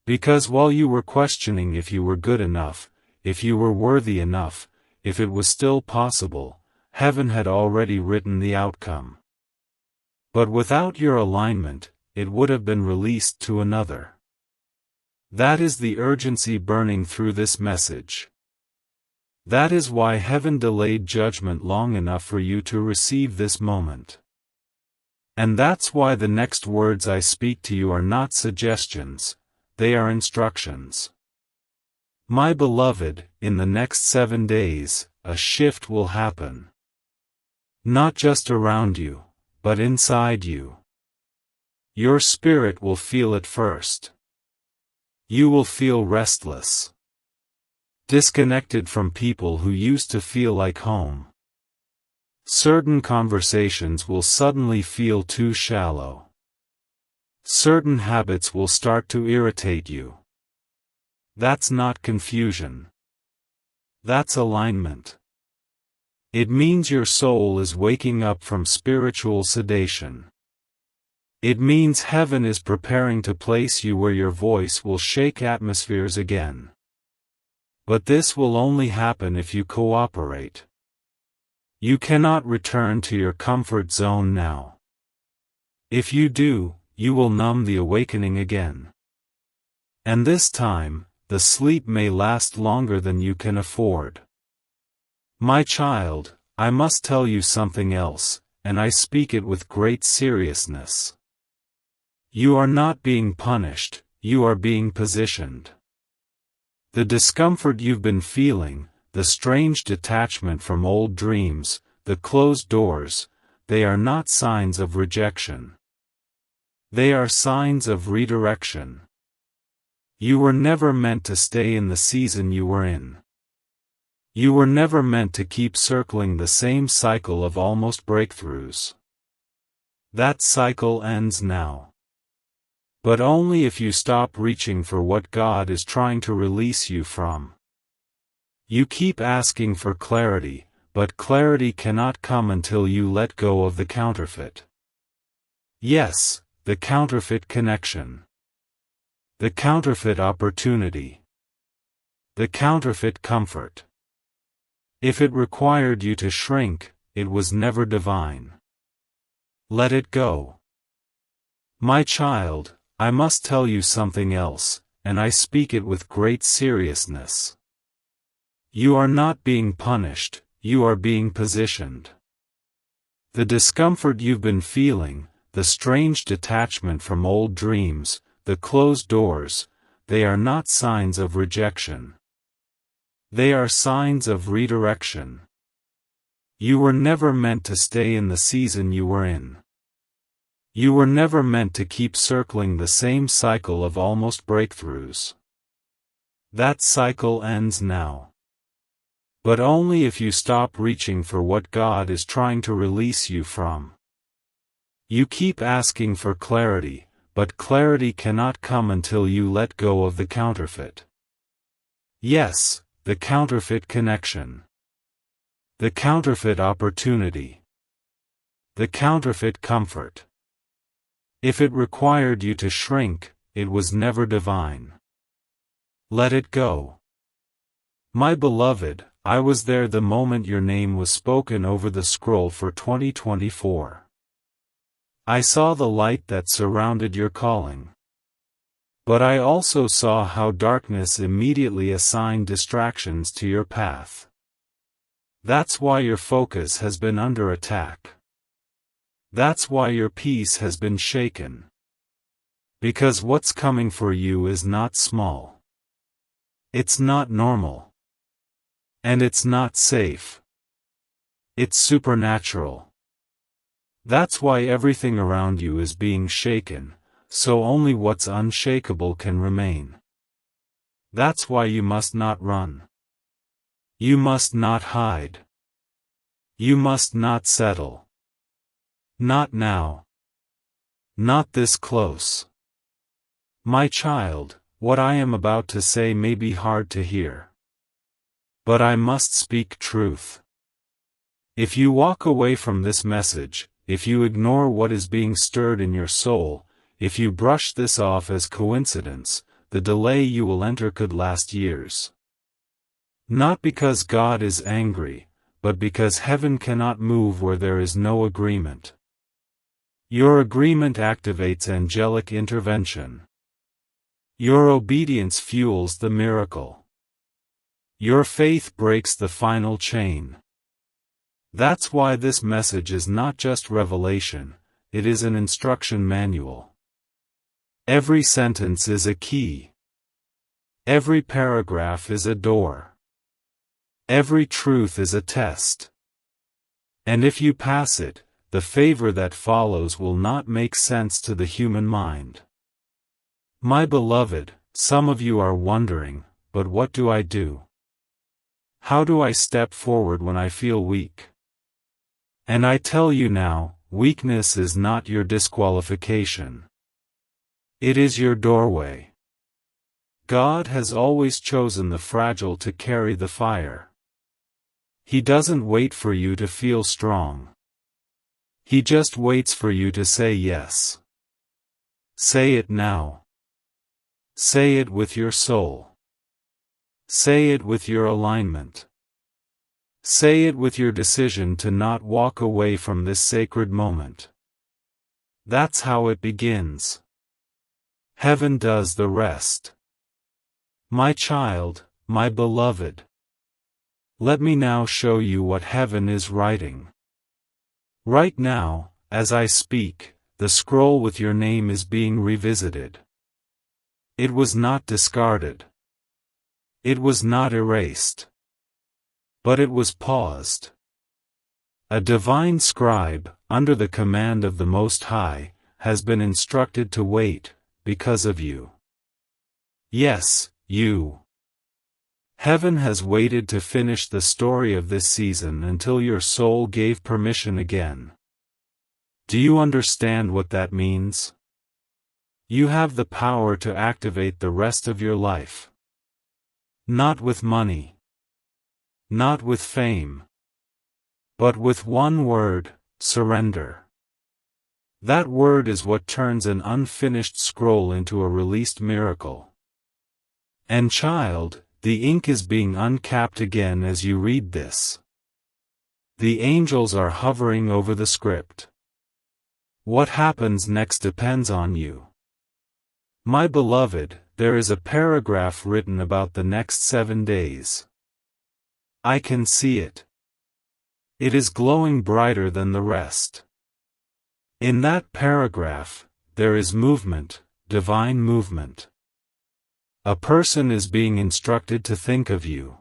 Because while you were questioning if you were good enough, if you were worthy enough, if it was still possible, heaven had already written the outcome. But without your alignment, it would have been released to another. That is the urgency burning through this message. That is why heaven delayed judgment long enough for you to receive this moment. And that's why the next words I speak to you are not suggestions, they are instructions. My beloved, in the next 7 days, a shift will happen. Not just around you, but inside you. Your spirit will feel it first. You will feel restless. Disconnected from people who used to feel like home. Certain conversations will suddenly feel too shallow. Certain habits will start to irritate you. That's not confusion. That's alignment. It means your soul is waking up from spiritual sedation. It means heaven is preparing to place you where your voice will shake atmospheres again. But this will only happen if you cooperate. You cannot return to your comfort zone now. If you do, you will numb the awakening again. And this time, the sleep may last longer than you can afford. My child, I must tell you something else, and I speak it with great seriousness. You are not being punished, you are being positioned. The discomfort you've been feeling, the strange detachment from old dreams, the closed doors, they are not signs of rejection. They are signs of redirection. You were never meant to stay in the season you were in. You were never meant to keep circling the same cycle of almost breakthroughs. That cycle ends now. But only if you stop reaching for what God is trying to release you from. You keep asking for clarity, but clarity cannot come until you let go of the counterfeit. Yes, the counterfeit connection. The counterfeit opportunity. The counterfeit comfort. If it required you to shrink, it was never divine. Let it go. My child, I must tell you something else, and I speak it with great seriousness. You are not being punished, you are being positioned. The discomfort you've been feeling, the strange detachment from old dreams, the closed doors, they are not signs of rejection. They are signs of redirection. You were never meant to stay in the season you were in. You were never meant to keep circling the same cycle of almost breakthroughs. That cycle ends now. But only if you stop reaching for what God is trying to release you from. You keep asking for clarity, but clarity cannot come until you let go of the counterfeit. Yes, the counterfeit connection. The counterfeit opportunity. The counterfeit comfort. If it required you to shrink, it was never divine. Let it go. My beloved, I was there the moment your name was spoken over the scroll for 2024. I saw the light that surrounded your calling. But I also saw how darkness immediately assigned distractions to your path. That's why your focus has been under attack. That's why your peace has been shaken. Because what's coming for you is not small. It's not normal. And it's not safe. It's supernatural. That's why everything around you is being shaken, so only what's unshakable can remain. That's why you must not run. You must not hide. You must not settle. Not now. Not this close. My child, what I am about to say may be hard to hear. But I must speak truth. If you walk away from this message, if you ignore what is being stirred in your soul, if you brush this off as coincidence, the delay you will enter could last years. Not because God is angry, but because heaven cannot move where there is no agreement. Your agreement activates angelic intervention. Your obedience fuels the miracle. Your faith breaks the final chain. That's why this message is not just revelation, it is an instruction manual. Every sentence is a key. Every paragraph is a door. Every truth is a test. And if you pass it, the favor that follows will not make sense to the human mind. My beloved, some of you are wondering, but what do I do? How do I step forward when I feel weak? And I tell you now, weakness is not your disqualification. It is your doorway. God has always chosen the fragile to carry the fire. He doesn't wait for you to feel strong. He just waits for you to say yes. Say it now. Say it with your soul. Say it with your alignment. Say it with your decision to not walk away from this sacred moment. That's how it begins. Heaven does the rest. My child, my beloved. Let me now show you what heaven is writing. Right now, as I speak, the scroll with your name is being revisited. It was not discarded. It was not erased. But it was paused. A divine scribe, under the command of the Most High, has been instructed to wait, because of you. Yes, you. Heaven has waited to finish the story of this season until your soul gave permission again. Do you understand what that means? You have the power to activate the rest of your life. Not with money. Not with fame. But with one word, surrender. That word is what turns an unfinished scroll into a released miracle. And child, the ink is being uncapped again as you read this. The angels are hovering over the script. What happens next depends on you. My beloved, there is a paragraph written about the next 7 days. I can see it. It is glowing brighter than the rest. In that paragraph, there is movement, divine movement. A person is being instructed to think of you.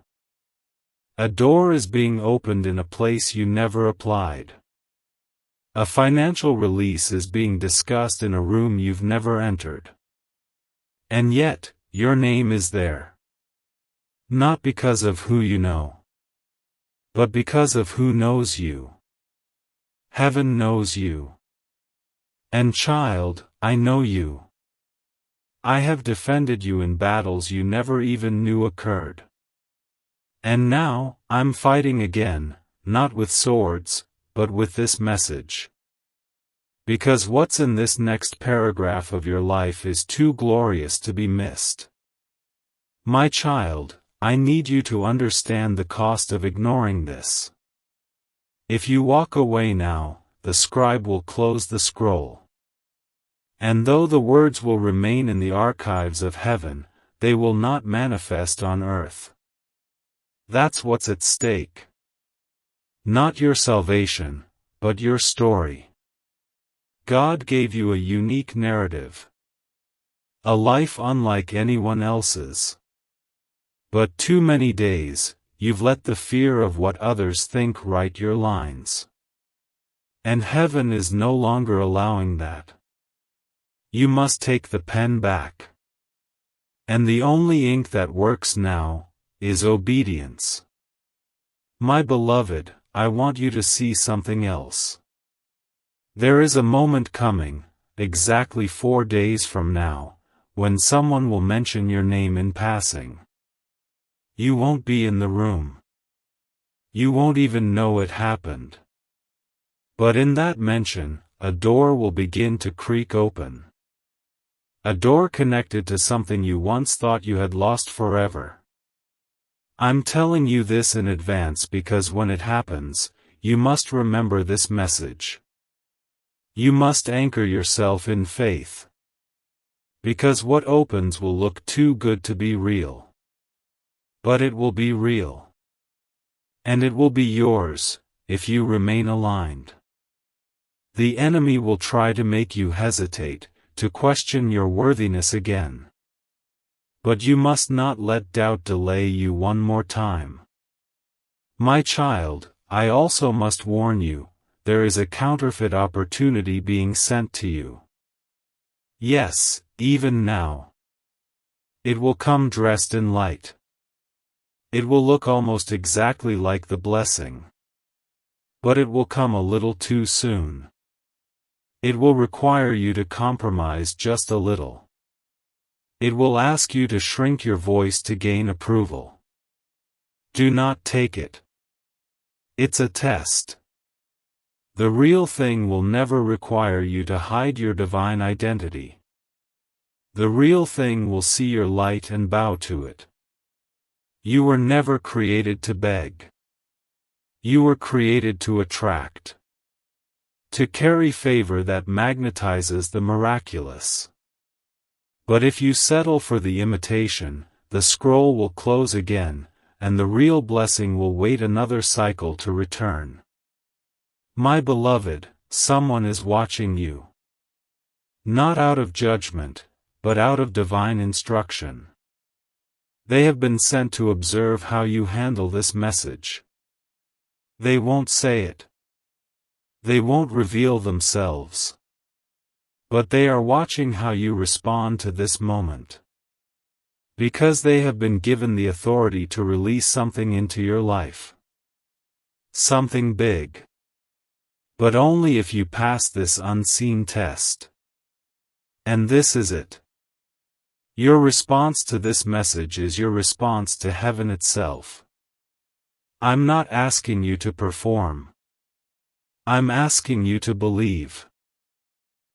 A door is being opened in a place you never applied. A financial release is being discussed in a room you've never entered. And yet, your name is there. Not because of who you know, but because of who knows you. Heaven knows you. And child, I know you. I have defended you in battles you never even knew occurred. And now, I'm fighting again, not with swords, but with this message. Because what's in this next paragraph of your life is too glorious to be missed. My child, I need you to understand the cost of ignoring this. If you walk away now, the scribe will close the scroll. And though the words will remain in the archives of heaven, they will not manifest on earth. That's what's at stake. Not your salvation, but your story. God gave you a unique narrative. A life unlike anyone else's. But too many days, you've let the fear of what others think write your lines. And heaven is no longer allowing that. You must take the pen back. And the only ink that works now is obedience. My beloved, I want you to see something else. There is a moment coming, exactly 4 days from now, when someone will mention your name in passing. You won't be in the room. You won't even know it happened. But in that mention, a door will begin to creak open. A door connected to something you once thought you had lost forever. I'm telling you this in advance because when it happens, you must remember this message. You must anchor yourself in faith. Because what opens will look too good to be real. But it will be real. And it will be yours, if you remain aligned. The enemy will try to make you hesitate, to question your worthiness again. But you must not let doubt delay you one more time. My child, I also must warn you, there is a counterfeit opportunity being sent to you. Yes, even now. It will come dressed in light. It will look almost exactly like the blessing. But it will come a little too soon. It will require you to compromise just a little. It will ask you to shrink your voice to gain approval. Do not take it. It's a test. The real thing will never require you to hide your divine identity. The real thing will see your light and bow to it. You were never created to beg. You were created to attract. To carry favor that magnetizes the miraculous. But if you settle for the imitation, the scroll will close again, and the real blessing will wait another cycle to return. My beloved, someone is watching you. Not out of judgment, but out of divine instruction. They have been sent to observe how you handle this message. They won't say it. They won't reveal themselves. But they are watching how you respond to this moment. Because they have been given the authority to release something into your life. Something big. But only if you pass this unseen test. And this is it. Your response to this message is your response to heaven itself. I'm not asking you to perform. I'm asking you to believe.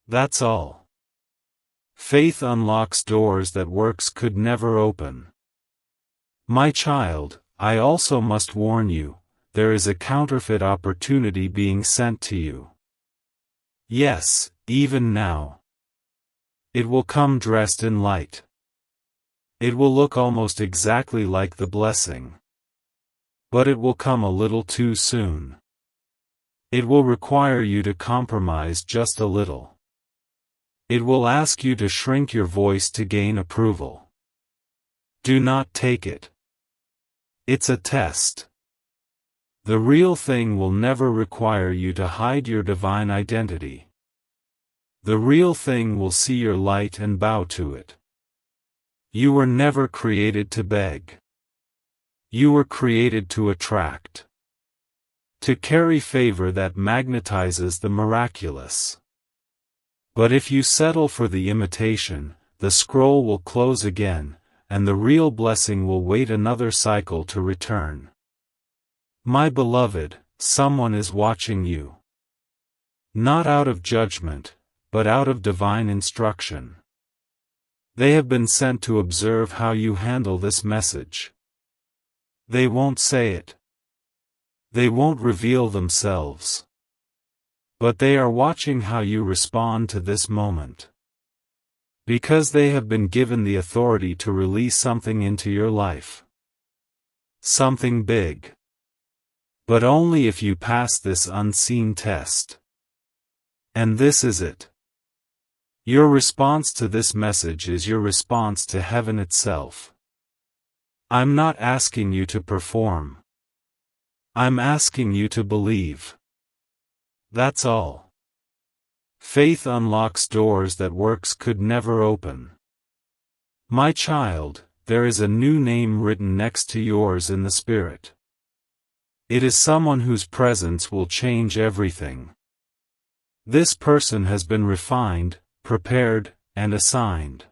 That's all. Faith unlocks doors that works could never open. My child, I also must warn you, there is a counterfeit opportunity being sent to you. Yes, even now. It will come dressed in light. It will look almost exactly like the blessing. But it will come a little too soon. It will require you to compromise just a little. It will ask you to shrink your voice to gain approval. Do not take it. It's a test. The real thing will never require you to hide your divine identity. The real thing will see your light and bow to it. You were never created to beg. You were created to attract. To carry favor that magnetizes the miraculous. But if you settle for the imitation, the scroll will close again, and the real blessing will wait another cycle to return. My beloved, someone is watching you. Not out of judgment, but out of divine instruction. They have been sent to observe how you handle this message. They won't say it. They won't reveal themselves. But they are watching how you respond to this moment. Because they have been given the authority to release something into your life. Something big. But only if you pass this unseen test. And this is it. Your response to this message is your response to heaven itself. I'm not asking you to perform. I'm asking you to believe. That's all. Faith unlocks doors that works could never open. My child, there is a new name written next to yours in the Spirit. It is someone whose presence will change everything. This person has been refined, prepared, and assigned.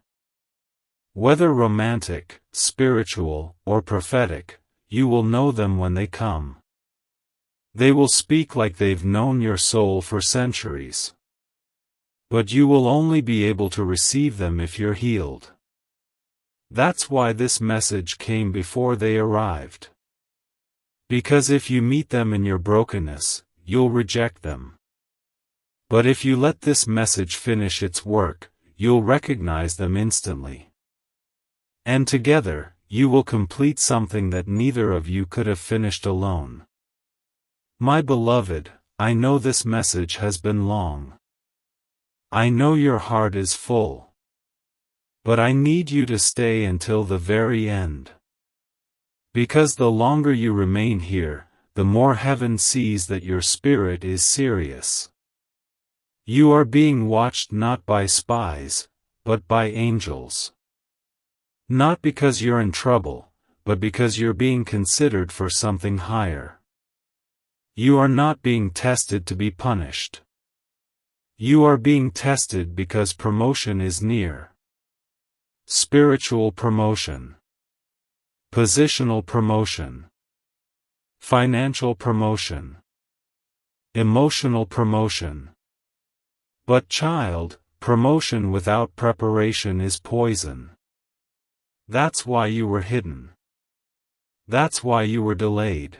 Whether romantic, spiritual, or prophetic, you will know them when they come. They will speak like they've known your soul for centuries. But you will only be able to receive them if you're healed. That's why this message came before they arrived. Because if you meet them in your brokenness, you'll reject them. But if you let this message finish its work, you'll recognize them instantly. And together, you will complete something that neither of you could have finished alone. My beloved, I know this message has been long. I know your heart is full. But I need you to stay until the very end. Because the longer you remain here, the more heaven sees that your spirit is serious. You are being watched not by spies, but by angels. Not because you're in trouble, but because you're being considered for something higher. You are not being tested to be punished. You are being tested because promotion is near. Spiritual promotion. Positional promotion. Financial promotion. Emotional promotion. But child, promotion without preparation is poison. That's why you were hidden. That's why you were delayed.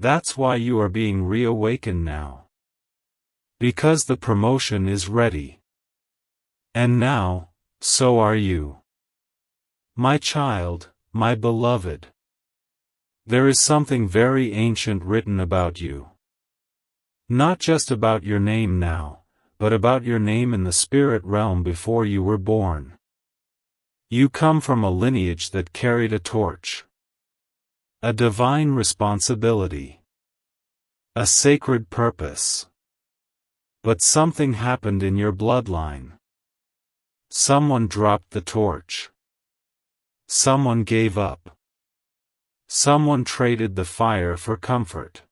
That's why you are being reawakened now. Because the promotion is ready. And now, so are you. My child, my beloved. There is something very ancient written about you. Not just about your name now, but about your name in the spirit realm before you were born. You come from a lineage that carried a torch. A divine responsibility. A sacred purpose. But something happened in your bloodline. Someone dropped the torch. Someone gave up. Someone traded the fire for comfort.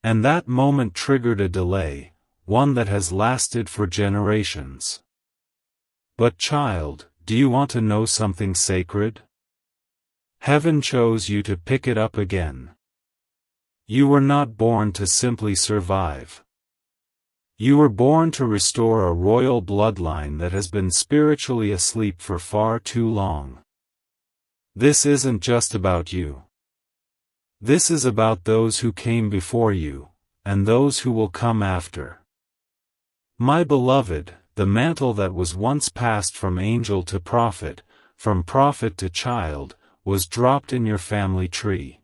And that moment triggered a delay, one that has lasted for generations. But child, do you want to know something sacred? Heaven chose you to pick it up again. You were not born to simply survive. You were born to restore a royal bloodline that has been spiritually asleep for far too long. This isn't just about you. This is about those who came before you, and those who will come after. My beloved, the mantle that was once passed from angel to prophet, from prophet to child, was dropped in your family tree.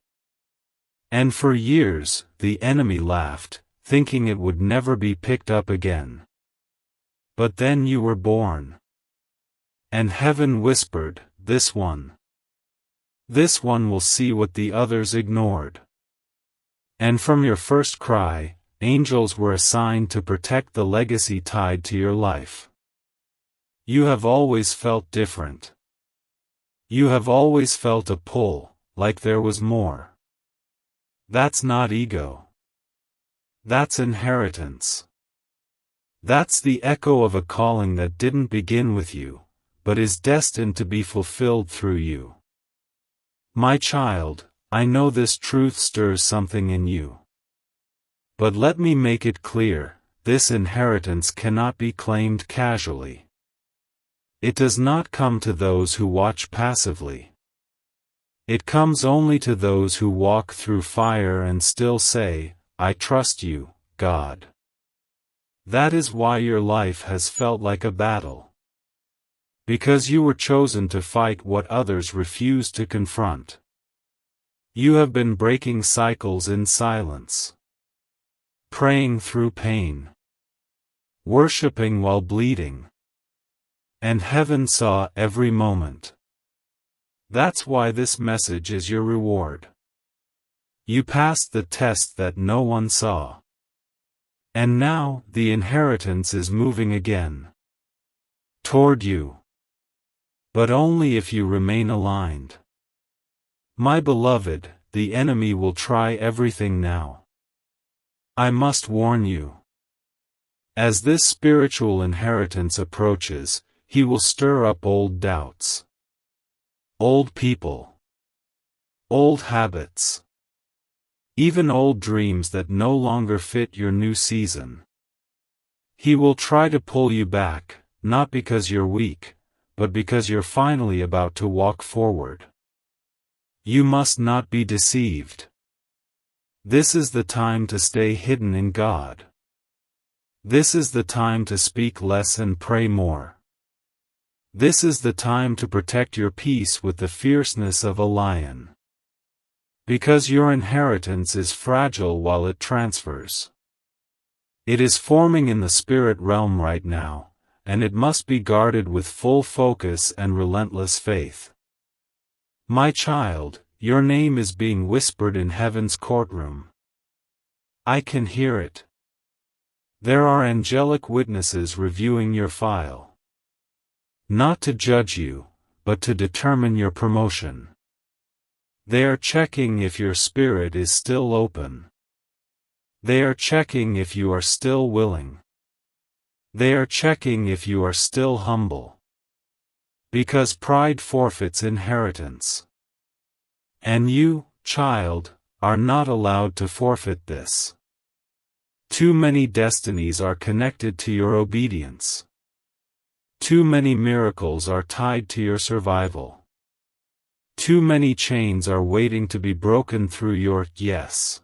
And for years, the enemy laughed, thinking it would never be picked up again. But then you were born. And heaven whispered, this one will see what the others ignored. And from your first cry, angels were assigned to protect the legacy tied to your life. You have always felt different. You have always felt a pull, like there was more. That's not ego. That's inheritance. That's the echo of a calling that didn't begin with you, but is destined to be fulfilled through you. My child, I know this truth stirs something in you. But let me make it clear, this inheritance cannot be claimed casually. It does not come to those who watch passively. It comes only to those who walk through fire and still say, I trust you, God. That is why your life has felt like a battle. Because you were chosen to fight what others refuse to confront. You have been breaking cycles in silence. Praying through pain. Worshipping while bleeding. And heaven saw every moment. That's why this message is your reward. You passed the test that no one saw. And now, the inheritance is moving again. Toward you. But only if you remain aligned. My beloved, the enemy will try everything now. I must warn you. As this spiritual inheritance approaches, he will stir up old doubts. Old people. Old habits. Even old dreams that no longer fit your new season. He will try to pull you back, not because you're weak, but because you're finally about to walk forward. You must not be deceived. This is the time to stay hidden in God. This is the time to speak less and pray more. This is the time to protect your peace with the fierceness of a lion. Because your inheritance is fragile while it transfers. It is forming in the spirit realm right now, and it must be guarded with full focus and relentless faith. My child, your name is being whispered in heaven's courtroom. I can hear it. There are angelic witnesses reviewing your file. Not to judge you, but to determine your promotion. They are checking if your spirit is still open. They are checking if you are still willing. They are checking if you are still humble. Because pride forfeits inheritance. And you, child, are not allowed to forfeit this. Too many destinies are connected to your obedience. Too many miracles are tied to your survival. Too many chains are waiting to be broken through your yes.